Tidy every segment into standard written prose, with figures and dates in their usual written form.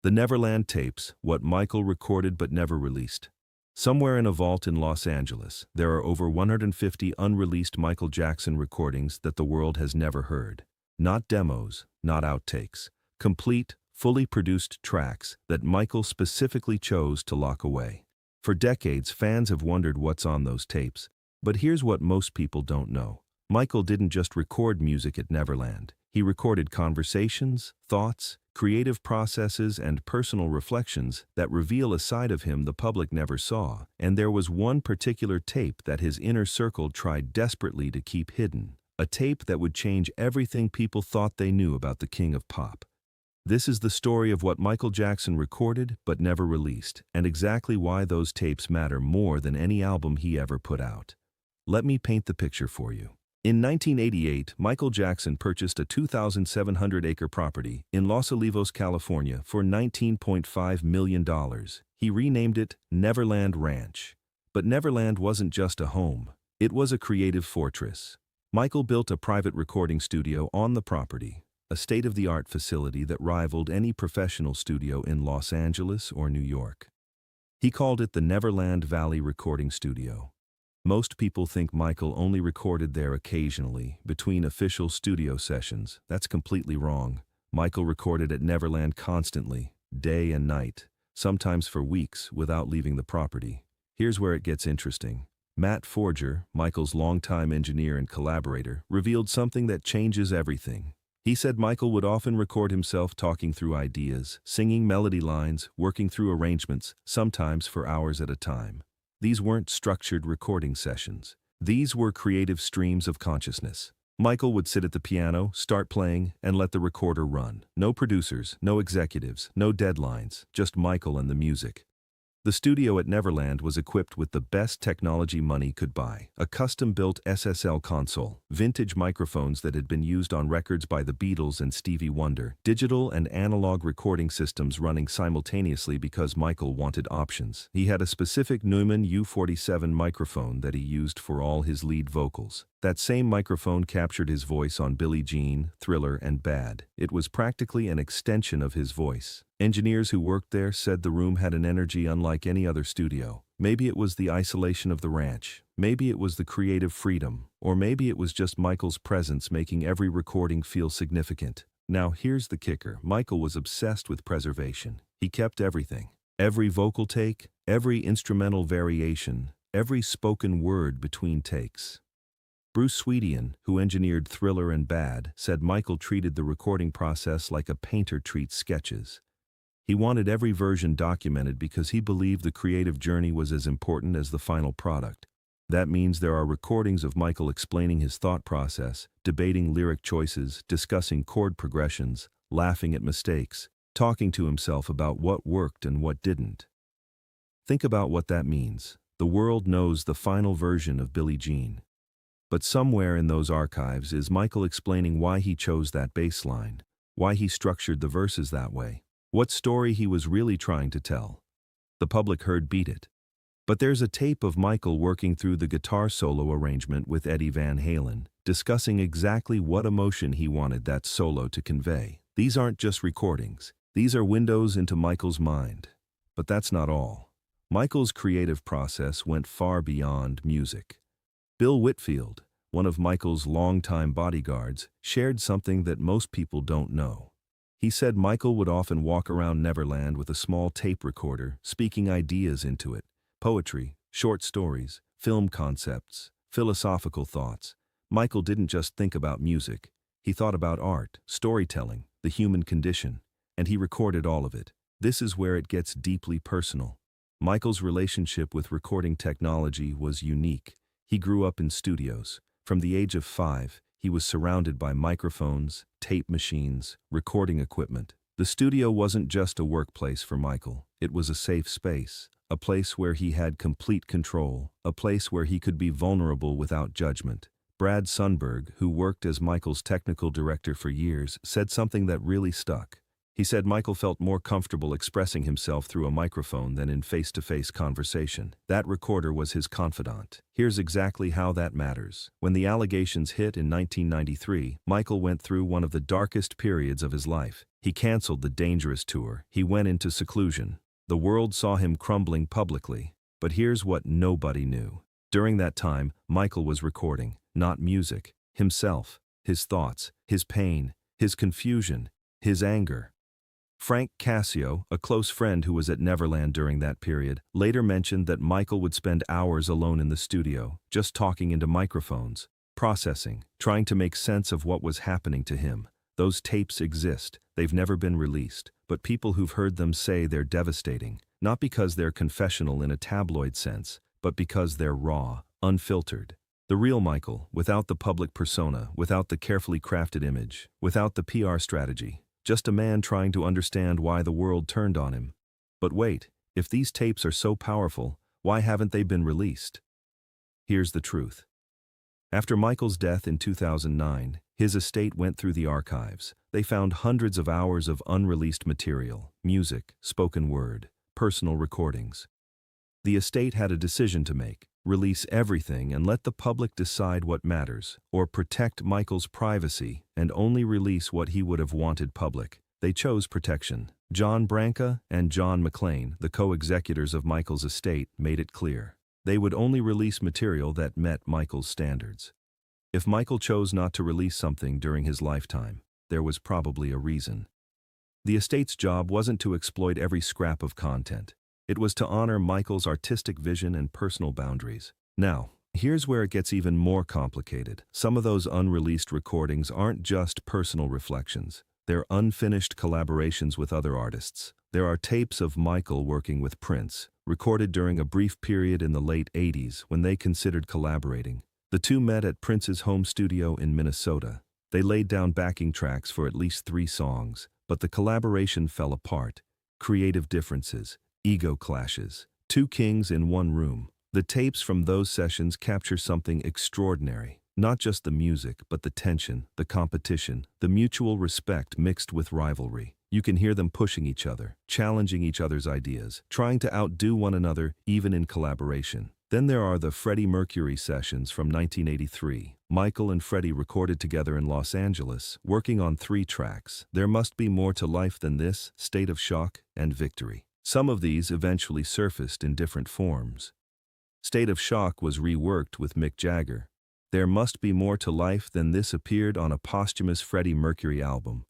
The Neverland tapes, what Michael recorded but never released. Somewhere in a vault in Los Angeles, there are over 150 unreleased Michael Jackson recordings that the world has never heard. Not demos, not outtakes. Complete, fully produced tracks that Michael specifically chose to lock away. For decades, fans have wondered what's on those tapes. But here's what most people don't know. Michael didn't just record music at Neverland. He recorded conversations, thoughts, creative processes, and personal reflections that reveal a side of him the public never saw. And there was one particular tape that his inner circle tried desperately to keep hidden. A tape that would change everything people thought they knew about the King of Pop. This is the story of what Michael Jackson recorded but never released, and exactly why those tapes matter more than any album he ever put out. Let me paint the picture for you. In 1988, Michael Jackson purchased a 2,700-acre property in Los Olivos, California for $19.5 million. He renamed it Neverland Ranch. But Neverland wasn't just a home. It was a creative fortress. Michael built a private recording studio on the property, a state-of-the-art facility that rivaled any professional studio in Los Angeles or New York. He called it the Neverland Valley Recording Studio. Most people think Michael only recorded there occasionally, between official studio sessions. That's completely wrong. Michael recorded at Neverland constantly, day and night, sometimes for weeks without leaving the property. Here's where it gets interesting. Matt Forger, Michael's longtime engineer and collaborator, revealed something that changes everything. He said Michael would often record himself talking through ideas, singing melody lines, working through arrangements, sometimes for hours at a time. These weren't structured recording sessions. These were creative streams of consciousness. Michael would sit at the piano, start playing, and let the recorder run. No producers, no executives, no deadlines, just Michael and the music. The studio at Neverland was equipped with the best technology money could buy. A custom-built SSL console, vintage microphones that had been used on records by the Beatles and Stevie Wonder, digital and analog recording systems running simultaneously because Michael wanted options. He had a specific Neumann U47 microphone that he used for all his lead vocals. That same microphone captured his voice on Billie Jean, Thriller, and Bad. It was practically an extension of his voice. Engineers who worked there said the room had an energy unlike any other studio. Maybe it was the isolation of the ranch. Maybe it was the creative freedom. Or maybe it was just Michael's presence making every recording feel significant. Now here's the kicker. Michael was obsessed with preservation. He kept everything. Every vocal take, every instrumental variation, every spoken word between takes. Bruce Swedian, who engineered Thriller and Bad, said Michael treated the recording process like a painter treats sketches. He wanted every version documented because he believed the creative journey was as important as the final product. That means there are recordings of Michael explaining his thought process, debating lyric choices, discussing chord progressions, laughing at mistakes, talking to himself about what worked and what didn't. Think about what that means. The world knows the final version of Billie Jean. But somewhere in those archives is Michael explaining why he chose that bass line, why he structured the verses that way, what story he was really trying to tell. The public heard Beat It. But there's a tape of Michael working through the guitar solo arrangement with Eddie Van Halen, discussing exactly what emotion he wanted that solo to convey. These aren't just recordings. These are windows into Michael's mind. But that's not all. Michael's creative process went far beyond music. Bill Whitfield, one of Michael's longtime bodyguards, shared something that most people don't know. He said Michael would often walk around Neverland with a small tape recorder, speaking ideas into it. Poetry, short stories, film concepts, philosophical thoughts. Michael didn't just think about music. He thought about art, storytelling, the human condition, and he recorded all of it. This is where it gets deeply personal. Michael's relationship with recording technology was unique. He grew up in studios. From the age of 5, he was surrounded by microphones, tape machines, recording equipment. The studio wasn't just a workplace for Michael. It was a safe space, a place where he had complete control, a place where he could be vulnerable without judgment. Brad Sundberg, who worked as Michael's technical director for years, said something that really stuck. He said Michael felt more comfortable expressing himself through a microphone than in face-to-face conversation. That recorder was his confidant. Here's exactly how that matters. When the allegations hit in 1993, Michael went through one of the darkest periods of his life. He canceled the Dangerous tour. He went into seclusion. The world saw him crumbling publicly. But here's what nobody knew. During that time, Michael was recording, not music, himself, his thoughts, his pain, his confusion, his anger. Frank Cassio, a close friend who was at Neverland during that period, later mentioned that Michael would spend hours alone in the studio, just talking into microphones, processing, trying to make sense of what was happening to him. Those tapes exist, they've never been released, but people who've heard them say they're devastating, not because they're confessional in a tabloid sense, but because they're raw, unfiltered. The real Michael, without the public persona, without the carefully crafted image, without the PR strategy. Just a man trying to understand why the world turned on him. But wait, if these tapes are so powerful, why haven't they been released? Here's the truth. After Michael's death in 2009, his estate went through the archives. They found hundreds of hours of unreleased material, music, spoken word, personal recordings. The estate had a decision to make: release everything and let the public decide what matters, or protect Michael's privacy and only release what he would have wanted public. They chose protection. John Branca and John McClane, the co-executors of Michael's estate, made it clear. They would only release material that met Michael's standards. If Michael chose not to release something during his lifetime, there was probably a reason. The estate's job wasn't to exploit every scrap of content. It was to honor Michael's artistic vision and personal boundaries. Now, here's where it gets even more complicated. Some of those unreleased recordings aren't just personal reflections. They're unfinished collaborations with other artists. There are tapes of Michael working with Prince, recorded during a brief period in the late 80s when they considered collaborating. The two met at Prince's home studio in Minnesota. They laid down backing tracks for at least 3 songs, but the collaboration fell apart. Creative differences, ego clashes, 2 kings in one room. The tapes from those sessions capture something extraordinary. Not just the music, but the tension, the competition, the mutual respect mixed with rivalry. You can hear them pushing each other, challenging each other's ideas, trying to outdo one another even in collaboration. Then there are the Freddie Mercury sessions from 1983. Michael and Freddie recorded together in Los Angeles, working on 3 tracks: There Must Be More to Life Than This, State of Shock, and Victory. Some of these eventually surfaced in different forms. State of Shock was reworked with Mick Jagger. There Must Be More to Life Than This appeared on a posthumous Freddie Mercury album.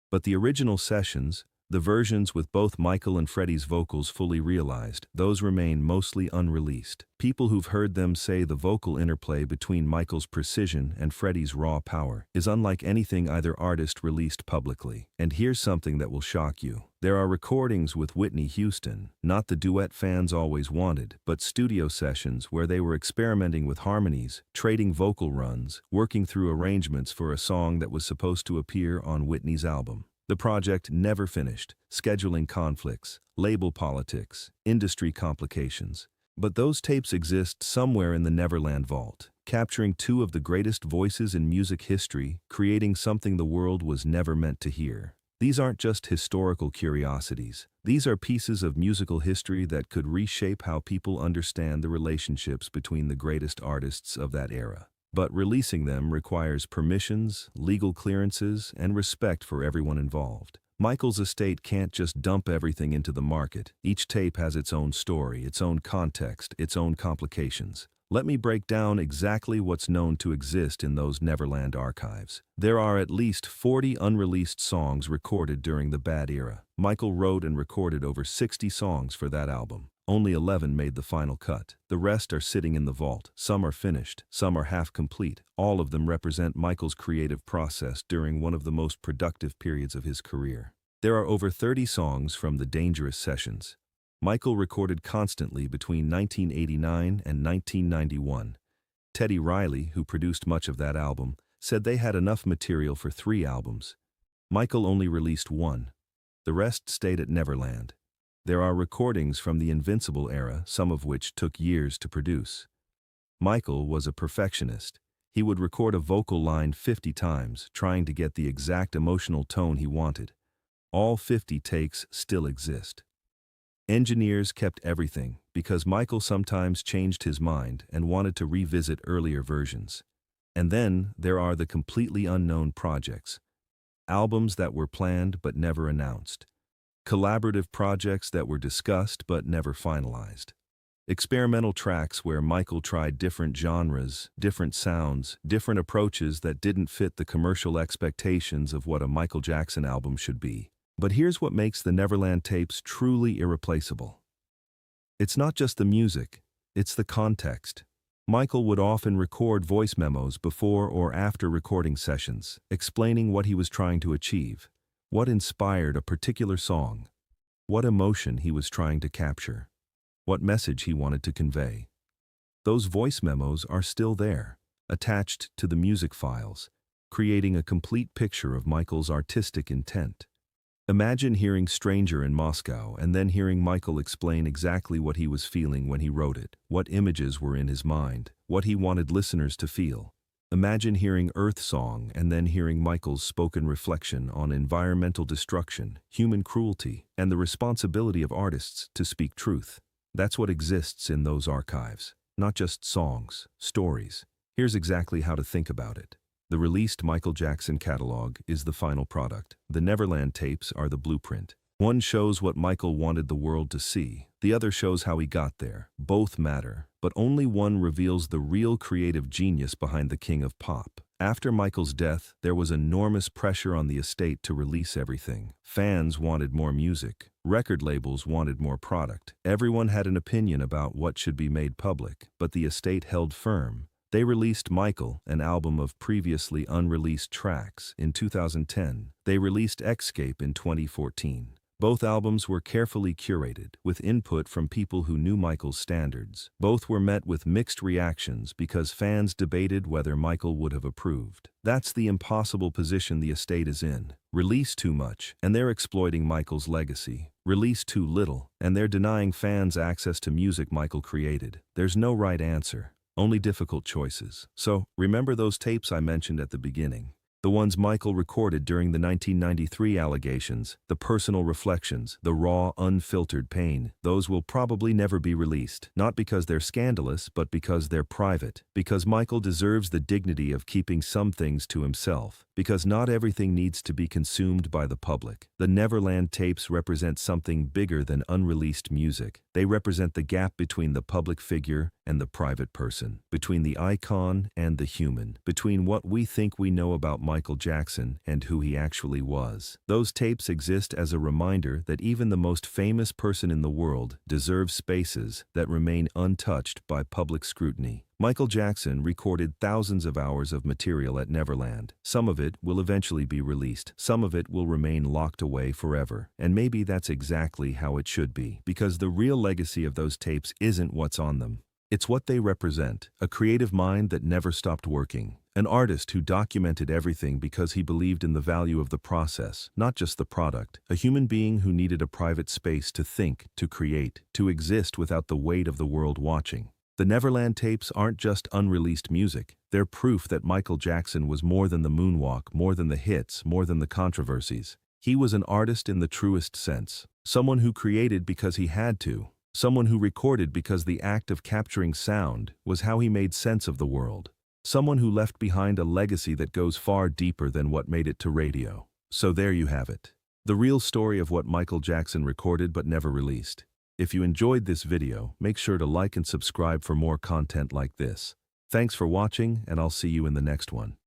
But the original sessions, the versions with both Michael and Freddie's vocals fully realized, those remain mostly unreleased. People who've heard them say the vocal interplay between Michael's precision and Freddie's raw power is unlike anything either artist released publicly. And here's something that will shock you. There are recordings with Whitney Houston, not the duet fans always wanted, but studio sessions where they were experimenting with harmonies, trading vocal runs, working through arrangements for a song that was supposed to appear on Whitney's album. The project never finished. Scheduling conflicts, label politics, industry complications. But those tapes exist somewhere in the Neverland vault, capturing 2 of the greatest voices in music history, creating something the world was never meant to hear. These aren't just historical curiosities. These are pieces of musical history that could reshape how people understand the relationships between the greatest artists of that era. But releasing them requires permissions, legal clearances, and respect for everyone involved. Michael's estate can't just dump everything into the market. Each tape has its own story, its own context, its own complications. Let me break down exactly what's known to exist in those Neverland archives. There are at least 40 unreleased songs recorded during the Bad era. Michael wrote and recorded over 60 songs for that album. Only 11 made the final cut. The rest are sitting in the vault. Some are finished, some are half complete. All of them represent Michael's creative process during one of the most productive periods of his career. There are over 30 songs from the Dangerous sessions. Michael recorded constantly between 1989 and 1991. Teddy Riley, who produced much of that album, said they had enough material for 3 albums. Michael only released 1. The rest stayed at Neverland. There are recordings from the Invincible era, some of which took years to produce. Michael was a perfectionist. He would record a vocal line 50 times, trying to get the exact emotional tone he wanted. All 50 takes still exist. Engineers kept everything because Michael sometimes changed his mind and wanted to revisit earlier versions. And then there are the completely unknown projects. Albums that were planned but never announced. Collaborative projects that were discussed but never finalized. Experimental tracks where Michael tried different genres, different sounds, different approaches that didn't fit the commercial expectations of what a Michael Jackson album should be. But here's what makes the Neverland tapes truly irreplaceable. It's not just the music, it's the context. Michael would often record voice memos before or after recording sessions, explaining what he was trying to achieve, what inspired a particular song, what emotion he was trying to capture, what message he wanted to convey. Those voice memos are still there, attached to the music files, creating a complete picture of Michael's artistic intent. Imagine hearing Stranger in Moscow and then hearing Michael explain exactly what he was feeling when he wrote it, what images were in his mind, what he wanted listeners to feel. Imagine hearing Earth Song and then hearing Michael's spoken reflection on environmental destruction, human cruelty, and the responsibility of artists to speak truth. That's what exists in those archives, not just songs, stories. Here's exactly how to think about it. The released Michael Jackson catalog is the final product. The Neverland tapes are the blueprint. One shows what Michael wanted the world to see. The other shows how he got there. Both matter, but only one reveals the real creative genius behind the king of pop. After Michael's death, there was enormous pressure on the estate to release everything. Fans wanted more music. Record labels wanted more product. Everyone had an opinion about what should be made public, but the estate held firm. They released Michael, an album of previously unreleased tracks, in 2010. They released Escape in 2014. Both albums were carefully curated, with input from people who knew Michael's standards. Both were met with mixed reactions because fans debated whether Michael would have approved. That's the impossible position the estate is in. Release too much, and they're exploiting Michael's legacy. Release too little, and they're denying fans access to music Michael created. There's no right answer. Only difficult choices. So, remember those tapes I mentioned at the beginning? The ones Michael recorded during the 1993 allegations, the personal reflections, the raw, unfiltered pain, those will probably never be released. Not because they're scandalous, but because they're private. Because Michael deserves the dignity of keeping some things to himself. Because not everything needs to be consumed by the public. The Neverland tapes represent something bigger than unreleased music. They represent the gap between the public figure and the private person, between the icon and the human, between what we think we know about Michael Jackson and who he actually was. Those tapes exist as a reminder that even the most famous person in the world deserves spaces that remain untouched by public scrutiny. Michael Jackson recorded thousands of hours of material at Neverland. Some of it will eventually be released. Some of it will remain locked away forever. And maybe that's exactly how it should be, because the real legacy of those tapes isn't what's on them. It's what they represent, a creative mind that never stopped working, an artist who documented everything because he believed in the value of the process, not just the product, a human being who needed a private space to think, to create, to exist without the weight of the world watching. The Neverland tapes aren't just unreleased music, they're proof that Michael Jackson was more than the moonwalk, more than the hits, more than the controversies. He was an artist in the truest sense, someone who created because he had to. Someone who recorded because the act of capturing sound was how he made sense of the world. Someone who left behind a legacy that goes far deeper than what made it to radio. So there you have it. The real story of what Michael Jackson recorded but never released. If you enjoyed this video, make sure to like and subscribe for more content like this. Thanks for watching, and I'll see you in the next one.